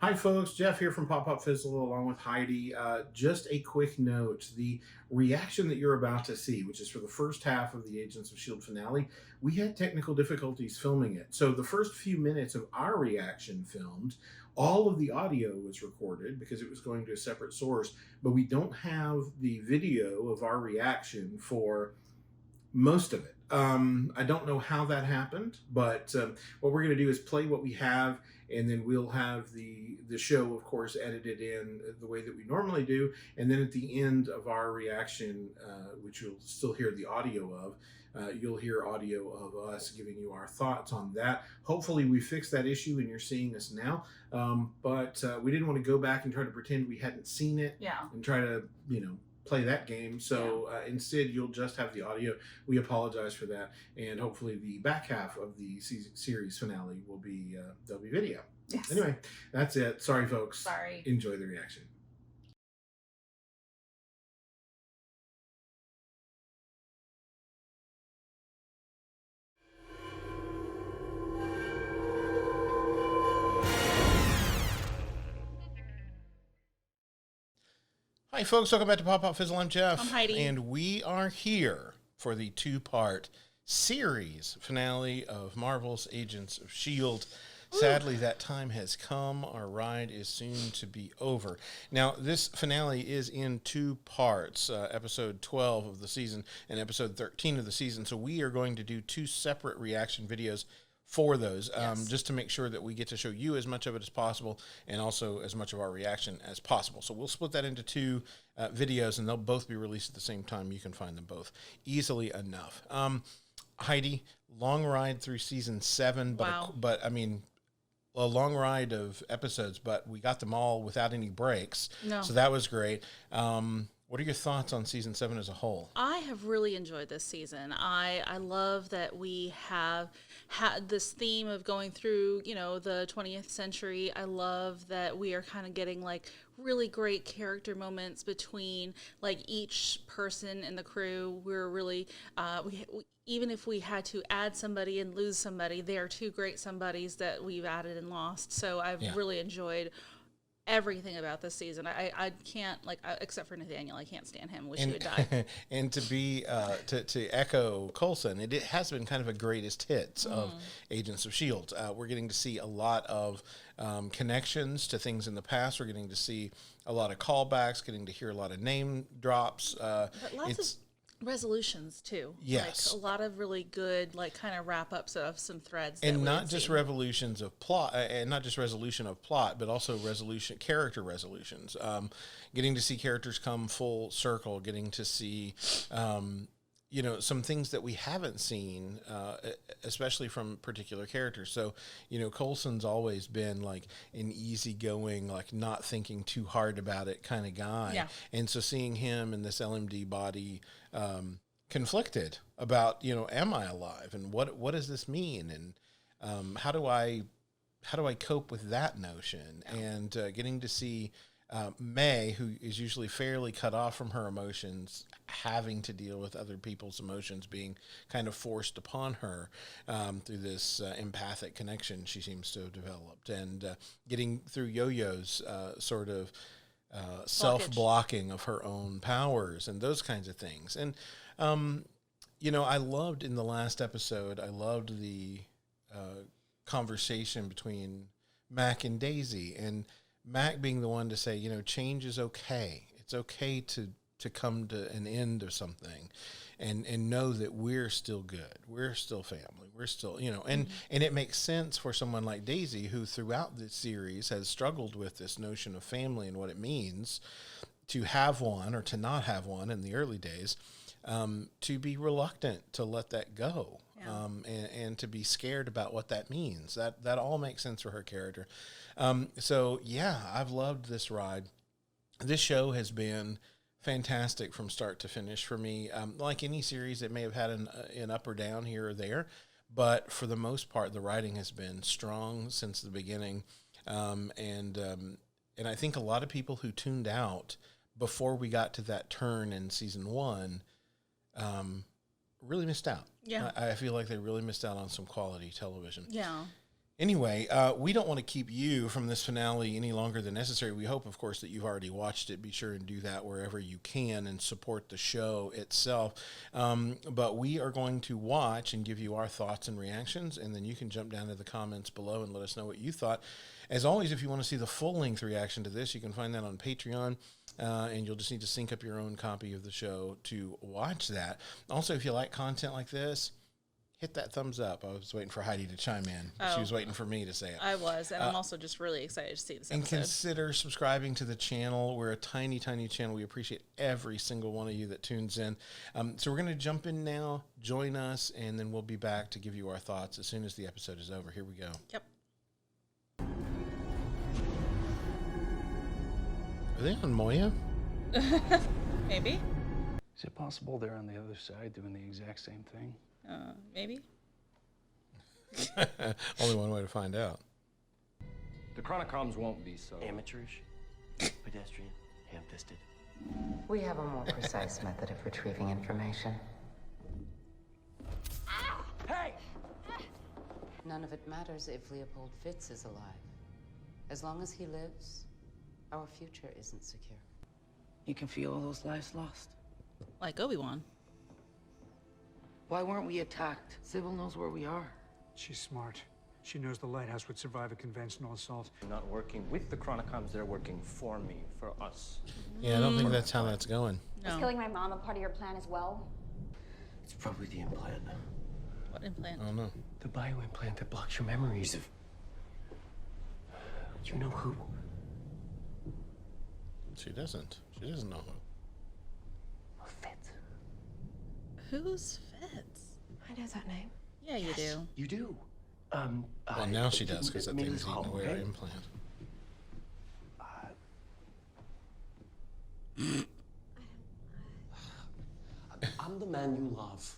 Hi, folks. Jeff here from Pop Up Fizzle along with Heidi. Just a quick note the reaction that you're about to see, which is for the first half of the Agents of S.H.I.E.L.D. finale, we had technical difficulties filming it. So the first few minutes of our reaction filmed, all of the audio was recorded because it was going to a separate source, but we don't have the video of our reaction for most of it. I don't know how that happened, but what we're going to do is play what we have, and then we'll have the show, of course, edited in the way that we normally do. And then at the end of our reaction, which you'll still hear the audio of, you'll hear audio of us giving you our thoughts on that. Hopefully, we fixed that issue, and you're seeing us now. But we didn't want to go back and try to pretend we hadn't seen it, and try to play that game. So instead, you'll just have the audio. We apologize for that, and hopefully, the back half of the series finale will be there'll be video. Yes. Anyway, that's it. Sorry, folks. Sorry. Enjoy the reaction. Hi, folks. Welcome back to Pop Up Fizzle. I'm Jeff. I'm Heidi. And we are here for the two-part series finale of Marvel's Agents of S.H.I.E.L.D. Sadly, that time has come. Our ride is soon to be over. Now, this finale is in two parts, episode 12 of the season and episode 13 of the season. So we are going to do two separate reaction videos for those, just to make sure that we get to show you as much of it as possible and also as much of our reaction as possible. So we'll split that into two videos, and they'll both be released at the same time. You can find them both easily enough. Heidi, long ride through season 7, but I mean, a long ride of episodes, but we got them all without any breaks. No. So that was great. What are your thoughts on season 7 as a whole? I have really enjoyed this season. I love that we have had this theme of going through, the 20th century. I love that we are kind of getting like really great character moments between like each person in the crew. We're really, we even if we had to add somebody and lose somebody, they are two great somebodies that we've added and lost. So I've really enjoyed everything about this season. I can't, except for Nathaniel, I can't stand him. Wish he would die. And to be to echo Coulson, it has been kind of a greatest hits of Agents of S.H.I.E.L.D. We're getting to see a lot of connections to things in the past. We're getting to see a lot of callbacks, getting to hear a lot of name drops. But lots of resolutions too. Yes, like a lot of really good kind of wrap ups of some threads, and not just revolutions of plot, and not just resolution of plot, but also character resolutions. Getting to see characters come full circle, getting to see some things that we haven't seen, especially from particular characters. So, Coulson's always been like an easygoing, like not thinking too hard about it kind of guy. Yeah. And so seeing him in this LMD body, conflicted about, am I alive? And what does this mean? And how do I cope with that notion? And getting to see May, who is usually fairly cut off from her emotions, having to deal with other people's emotions being kind of forced upon her through this empathic connection she seems to have developed, and getting through Yo-Yo's sort of self-blocking of her own powers and those kinds of things. And, I loved in the last episode, I loved the conversation between Mac and Daisy, and Mac being the one to say, change is okay. It's okay to come to an end of something, and know that we're still good. We're still family. We're still, and it makes sense for someone like Daisy, who throughout this series has struggled with this notion of family and what it means to have one or to not have one in the early days, to be reluctant to let that go. Yeah. And to be scared about what that means. That all makes sense for her character. So yeah, I've loved this ride. This show has been fantastic from start to finish for me. Like any series, it may have had an up or down here or there, but for the most part, the writing has been strong since the beginning. And I think a lot of people who tuned out before we got to that turn in season 1 really missed out. Yeah. I feel like they really missed out on some quality television. Yeah. Anyway, we don't want to keep you from this finale any longer than necessary. We hope, of course, that you've already watched it. Be sure and do that wherever you can and support the show itself. But we are going to watch and give you our thoughts and reactions, and then you can jump down to the comments below and let us know what you thought. As always, if you want to see the full-length reaction to this, you can find that on Patreon, and you'll just need to sync up your own copy of the show to watch that. Also, if you like content like this, hit that thumbs up. I was waiting for Heidi to chime in. Oh, she was waiting for me to say it. I was, and I'm also just really excited to see this episode. And consider subscribing to the channel. We're a tiny, tiny channel. We appreciate every single one of you that tunes in. So we're going to jump in now, join us, and then we'll be back to give you our thoughts as soon as the episode is over. Here we go. Yep. Are they on Moya? Maybe. Is it possible they're on the other side doing the exact same thing? Maybe. Only one way to find out. The Chronicoms won't be so amateurish, pedestrian, ham-fisted. We have a more precise method of retrieving information. Hey! None of it matters if Leopold Fitz is alive. As long as he lives, our future isn't secure. You can feel all those lives lost. Like Obi-Wan. Why weren't we attacked? Sybil knows where we are. She's smart. She knows the lighthouse would survive a conventional assault. They're not working with the Chronicoms, they're working for me, for us. Yeah, I don't think that's how that's going. No. Is killing my mom a part of your plan as well? It's probably the implant. What implant? I don't know. The bio-implant that blocks your memories of... You know who? She doesn't. She doesn't know who. Fitz. Who's Fitz? I know that name. Yeah, you do. You do. Well, now she does, because that thing's eating away her implant. I'm the man you love.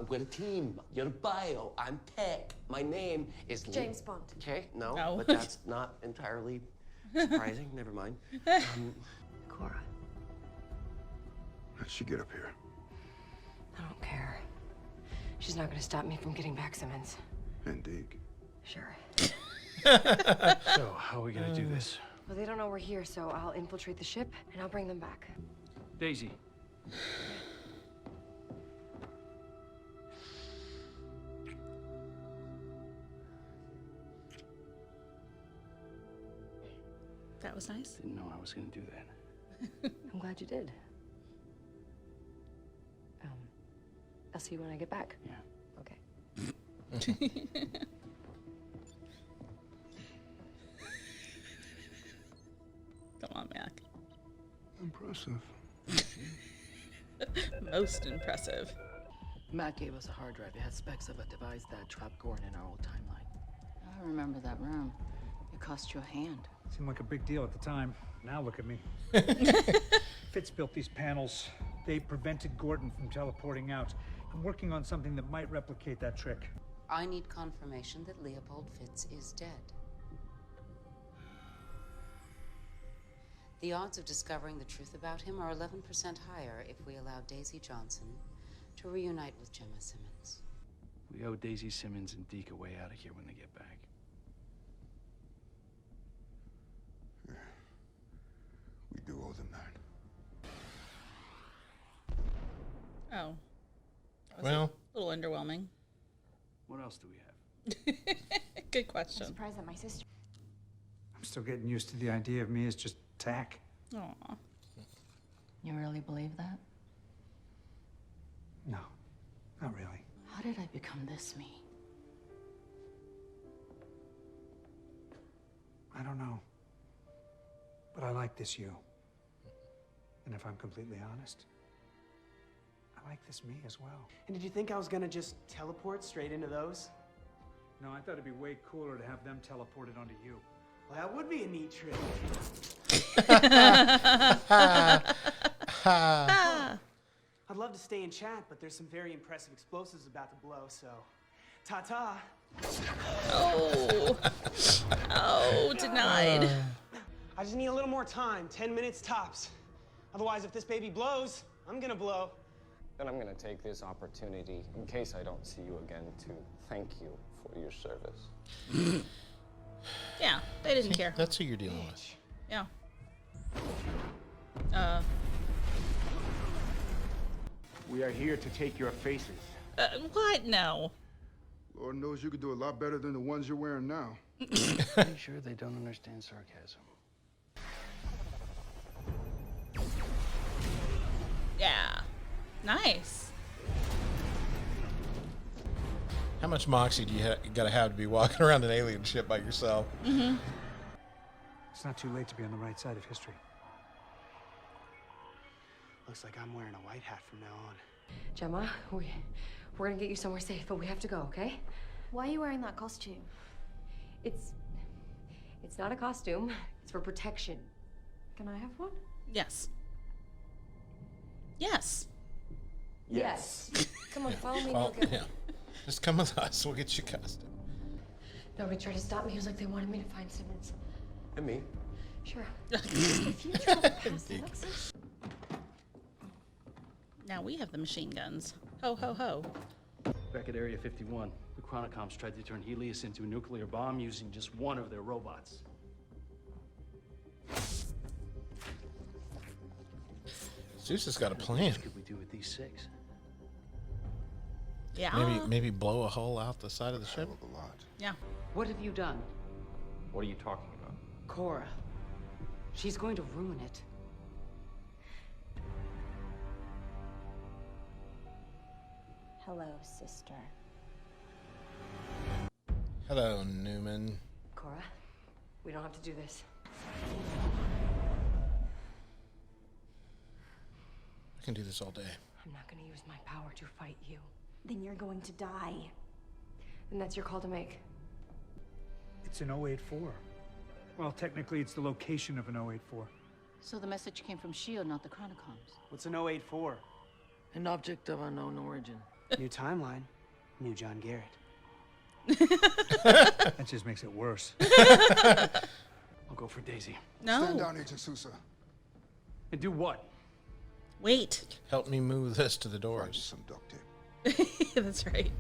We're a team. You're bio. I'm tech. My name is James Bond. Okay, no, Oh. but that's not entirely surprising. Never mind. Cora. How'd she get up here? I don't care. She's not gonna stop me from getting back Simmons. And Deke. Sure. So, how are we gonna do this? Well, they don't know we're here, so I'll infiltrate the ship and I'll bring them back. Daisy. That was nice. Didn't know I was gonna do that. I'm glad you did. I'll see you when I get back. Yeah. Okay. Come on, Mac. Impressive. Most impressive. Matt gave us a hard drive. It had specs of a device that trapped Gordon in our old timeline. I remember that room. It cost you a hand. Seemed like a big deal at the time. Now look at me. Fitz built these panels. They prevented Gordon from teleporting out. I'm working on something that might replicate that trick. I need confirmation that Leopold Fitz is dead. The odds of discovering the truth about him are 11% higher if we allow Daisy Johnson to reunite with Gemma Simmons. We owe Daisy Simmons and Deke a way out of here when they get back. Yeah. We do owe them that. Oh. Well, A little underwhelming. What else do we have? Good I'm question. surprised that my sister. I'm still getting used to the idea of me as just tack. Aw. You really believe that? No, not really. How did I become this me? I don't know. But I like this you. And if I'm completely honest, I like this me as well. And did you think I was gonna just teleport straight into those? No, I thought it'd be way cooler to have them teleported onto you. Well, that would be a neat trick. I'd love to stay and chat, but there's some very impressive explosives about to blow, so ta-ta. Oh. Oh, denied. I just need a little more time, 10 minutes tops. Otherwise, if this baby blows, I'm gonna blow. Then I'm gonna take this opportunity, in case I don't see you again, to thank you for your service. Yeah, they didn't care. That's who you're dealing with. Yeah. We are here to take your faces. What? No. Lord knows you could do a lot better than the ones you're wearing now. Pretty sure they don't understand sarcasm. Yeah. Nice. How much moxie do you gotta have to be walking around an alien ship by yourself? Mm-hmm. It's not too late to be on the right side of history. Looks like I'm wearing a white hat from now on. Gemma, we're gonna get you somewhere safe, but we have to go, okay? Why are you wearing that costume? It's not a costume. It's for protection. Can I have one? Yes. Yes. Yes. Come on, follow me. Well, yeah. Just come with us. We'll get you costume. Nobody tried to stop me. It was like they wanted me to find Simmons. And me. Sure. If you drove past the Lexus. Now we have the machine guns. Ho, ho, ho. Back at Area 51, the Chronicoms tried to turn Helios into a nuclear bomb using just one of their robots. Zeus has got a plan. What could we do with these 6? Yeah. Maybe blow a hole out the side of the ship. A lot. Yeah. What have you done? What are you talking about? Cora. She's going to ruin it. Hello, sister. Hello, Newman. Cora, we don't have to do this. I can do this all day. I'm not gonna use my power to fight you. Then you're going to die. And that's your call to make. It's an 084. Well, technically, it's the location of an 084. So the message came from S.H.I.E.L.D., not the Chronicoms. What's an 084? An object of unknown origin. New timeline. New John Garrett. That just makes it worse. I'll go for Daisy. No. Stand down, Agent Sousa. And do what? Wait. Help me move this to the Find you doors. some duct tape. That's right.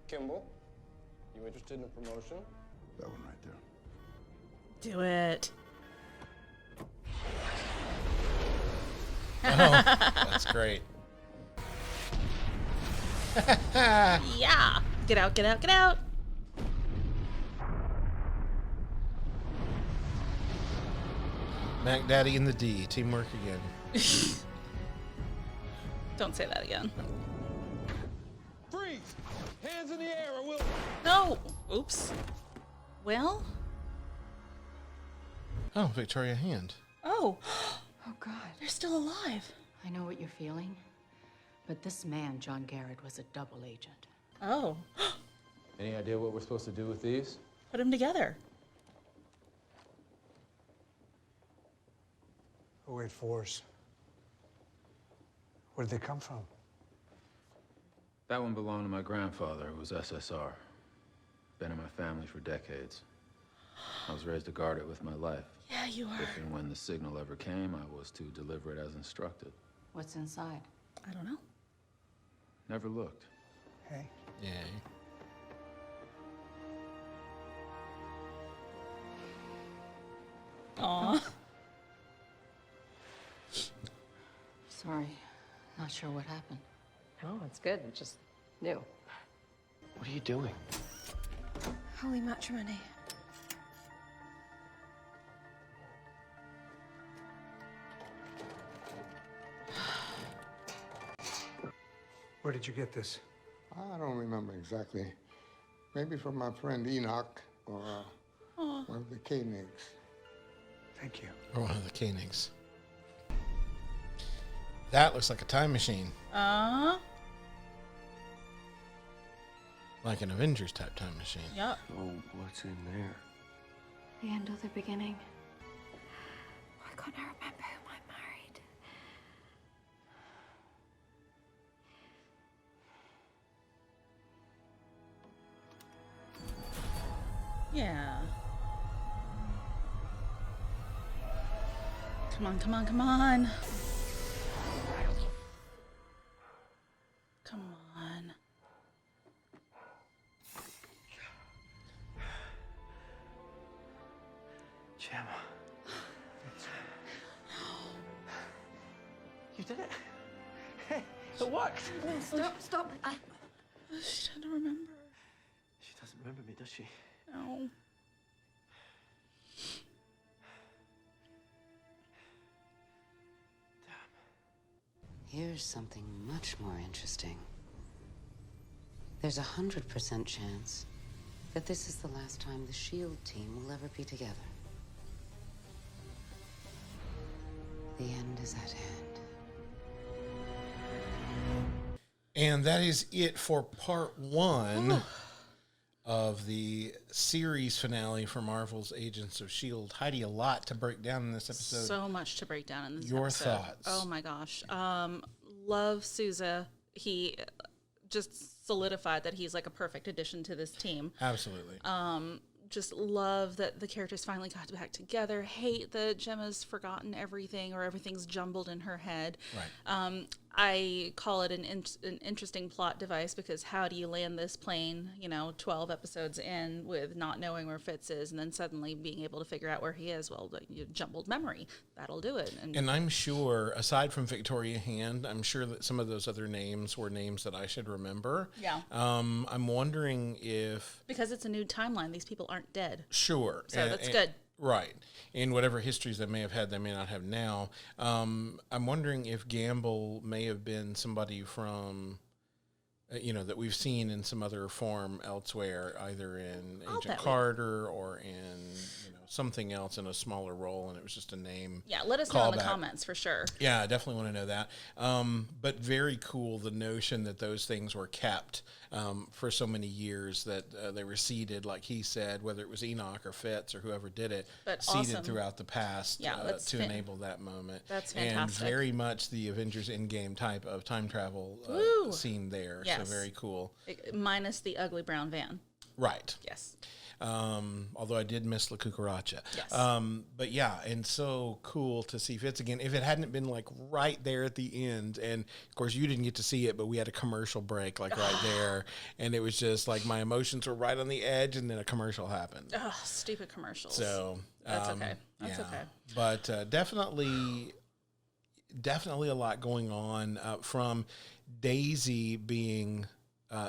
Kimball, you interested in a promotion? That one right there. Do it. Oh, that's great. Yeah. Get out, get out, get out. Mac Daddy and the D. Teamwork again. Don't say that again. Freeze! Hands in the air or we'll... No. Oops. Well? Oh, Victoria Hand. Oh. Oh, God. They're still alive. I know what you're feeling, but this man, John Garrett, was a double agent. Oh. Any idea what we're supposed to do with these? Put them together. 084s. Where did they come from? That one belonged to my grandfather, who was SSR. Been in my family for decades. I was raised to guard it with my life. Yeah, you are. If and when the signal ever came, I was to deliver it as instructed. What's inside? I don't know. Never looked. Hey. Yeah. Aw. Sorry. Not sure what happened. No, it's good. It's just new. What are you doing? Holy matrimony. Where did you get this? I don't remember exactly. Maybe from my friend Enoch or one of the Koenigs. Thank you. Or one of the Koenigs. That looks like a time machine. Like an Avengers type time machine. Yep. Oh, what's in there? The end of the beginning. Why can't I remember whom I married? Yeah. Come on, come on, come on. Come on. Gemma. You did it. Hey, it worked. Stop. She doesn't remember. She doesn't remember me, does she? No. Here's something much more interesting. There's 100% chance that this is the last time the S.H.I.E.L.D. team will ever be together. The end is at hand. And that is it for part 1 of the series finale for Marvel's Agents of S.H.I.E.L.D. Heidi, a lot to break down in this episode. So much to break down in this Your episode. thoughts? Oh my gosh. Love Sousa. He just solidified that he's like a perfect addition to this team. Absolutely. Just love that the characters finally got back together. Hate that Gemma's forgotten everything or everything's jumbled in her head. Right. I call it an interesting plot device because how do you land this plane, 12 episodes in with not knowing where Fitz is and then suddenly being able to figure out where he is? Well, jumbled memory. That'll do it. And I'm sure, aside from Victoria Hand, I'm sure that some of those other names were names that I should remember. Yeah. I'm wondering if... Because it's a new timeline, these people aren't dead. Sure. So that's good. Right. And whatever histories they may have had, they may not have now. I'm wondering if Gamble may have been somebody from, that we've seen in some other form elsewhere, either in Agent Carter or in, something else in a smaller role, and it was just a name. Yeah, let us know in the comments for sure. Yeah, I definitely want to know that. But very cool, the notion that those things were kept for so many years, that they were seeded, like he said, whether it was Enoch or Fitz or whoever did it, but seeded awesome. Throughout the past to enable that moment. That's fantastic. And very much the Avengers Endgame type of time travel scene there. Yes. So very cool. Minus the ugly brown van. Right. Yes. Although I did miss La Cucaracha. Yes. But yeah, and so cool to see Fitz again. If it hadn't been like right there at the end, and of course you didn't get to see it, but we had a commercial break like right there, and it was just like my emotions were right on the edge, and then a commercial happened. Oh, stupid commercials. So that's okay. That's okay. But definitely a lot going on from Daisy being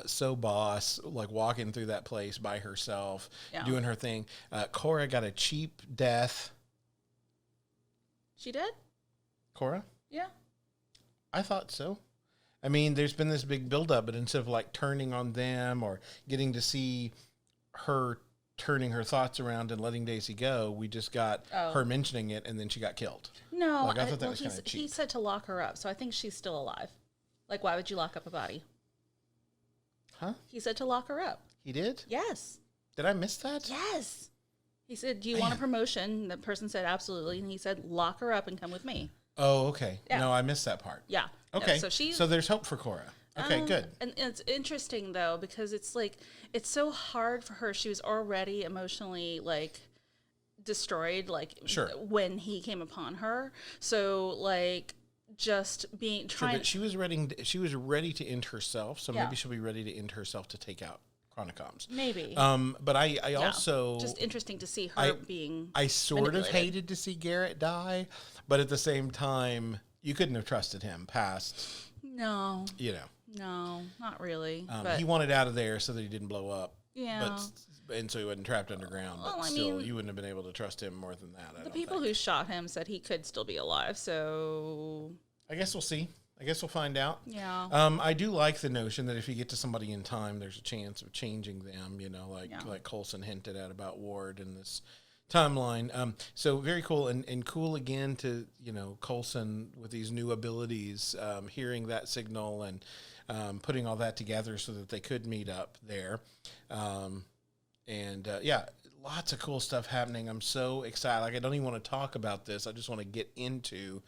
so boss, like walking through that place by herself, doing her thing. Cora got a cheap death. She did? Cora? Yeah. I thought so. I mean, there's been this big buildup, but instead of like turning on them or getting to see her turning her thoughts around and letting Daisy go, we just got her mentioning it, and then she got killed. No, I thought that was kind of cheap. He said to lock her up, so I think she's still alive. Like, why would you lock up a body? Huh? He said to lock her up. He did? Yes. Did I miss that? Yes. He said, do you want a promotion? The person said, absolutely. And he said, lock her up and come with me. Oh, okay. Yeah. No, I missed that part. Yeah. Okay. No, so there's hope for Cora. Okay, good. And it's interesting, though, because it's like, it's so hard for her. She was already emotionally, like, destroyed, like, when he came upon her. So, like, just being trying. But she was ready to end herself, so maybe she'll be ready to end herself to take out Chronicoms. Maybe. But I also just interesting to see her being. I sort of hated to see Garrett die, but at the same time, you couldn't have trusted him past. No. No, not really. But he wanted out of there so that he didn't blow up. Yeah. And so he wasn't trapped underground. Well, but still, you wouldn't have been able to trust him more than that. The people who shot him said he could still be alive, so... I guess we'll see. I guess we'll find out. Yeah. I do like the notion that if you get to somebody in time, there's a chance of changing them, like Coulson hinted at about Ward in this timeline. So very cool, and cool again to, Coulson with these new abilities, hearing that signal and putting all that together so that they could meet up there. Lots of cool stuff happening. I'm so excited. Like, I don't even want to talk about this. I just want to get into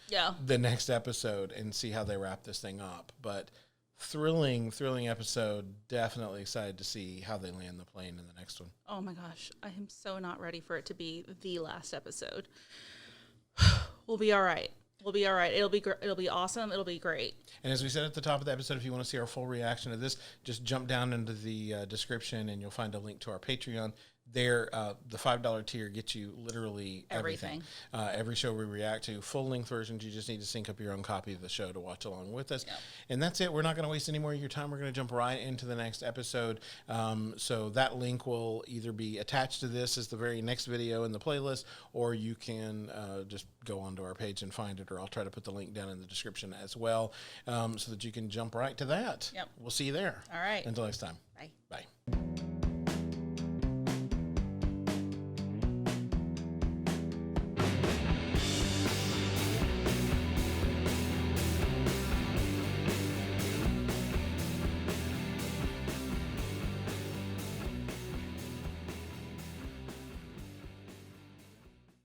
the next episode and see how they wrap this thing up. But thrilling episode. Definitely excited to see how they land the plane in the next one. Oh my gosh. I am so not ready for it to be the last episode. We'll be all right. We'll be all right. It'll be awesome. It'll be great. And as we said at the top of the episode, if you want to see our full reaction to this, just jump down into the description and you'll find a link to our Patreon. there, the $5 tier gets you literally everything. Every show we react to, full-length versions, you just need to sync up your own copy of the show to watch along with us. Yep. And that's it. We're not going to waste any more of your time. We're going to jump right into the next episode. So that link will either be attached to this as the very next video in the playlist, or you can just go onto our page and find it, or I'll try to put the link down in the description as well, so that you can jump right to that. Yep. We'll see you there. All right. Until next time. Bye. Bye.